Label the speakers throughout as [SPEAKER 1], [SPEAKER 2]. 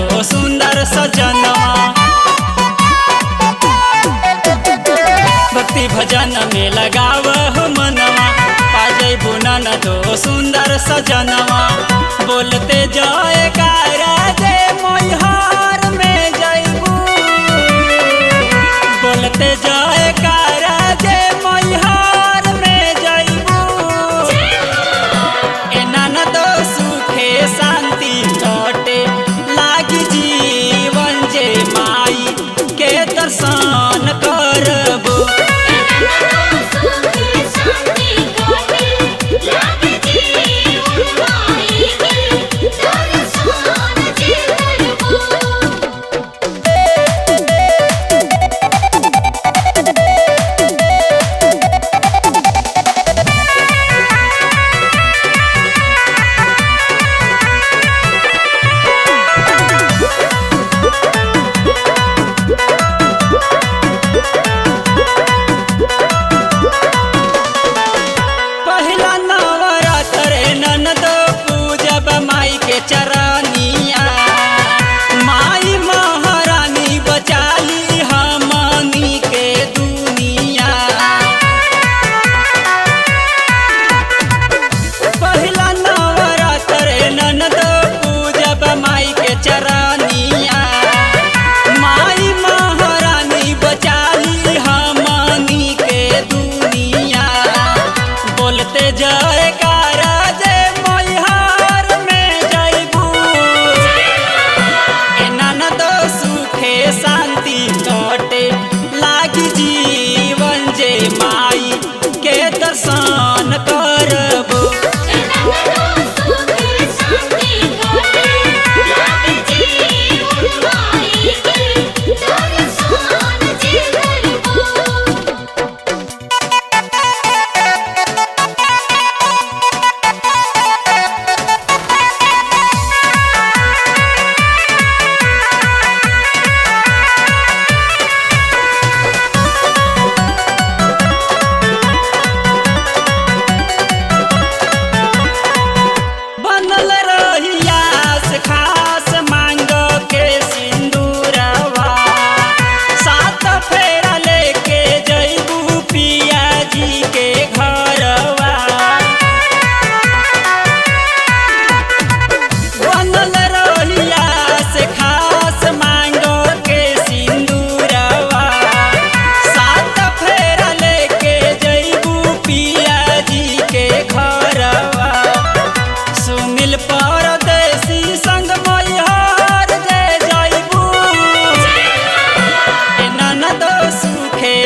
[SPEAKER 1] दो सुंदर सजनवा। भक्ति भजन में लगाव हो मनवा, पा जइबू ननदो सुंदर सजनवा। बोलते जयकारा दे मैहर में जइबू, बोलते जयकारा दे मैहर में जइबू। ए ननदो सुखे शांति लौटे लागी जीवन जे माई के दर्शन करबो। चरनिया माई महारानी बचाली हमनी के दुनिया। पहला नवरात्र ननद पूजब माई के चरनिया, माई महारानी बचाली हमनी के दुनिया। बोलते जयकारा जय मैहर में जइबू। ए ननदो सुखे शांति लौटे लागी जीवन जे माई के दर्शन करबो।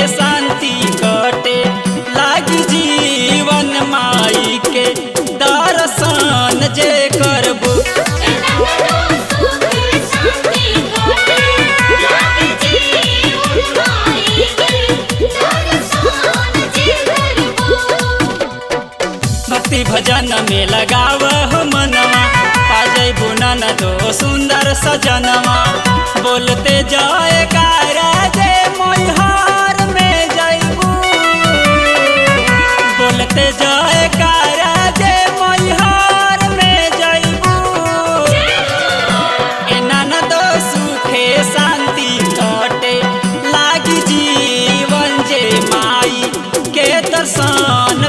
[SPEAKER 1] शांति कटे लागी जीवन माई के दर्शन जे करबो। भक्ति भजन में लगाव हो मनवा, पा जइबू ननदो सुंदर सजनवा। बोलते जयकारा दे मैहर में जइबू, बोलते जयकारा दे मैहर में जइबू। ए ननदो सुखे शांति लौटे लागी जीवन जे माई के दर्शन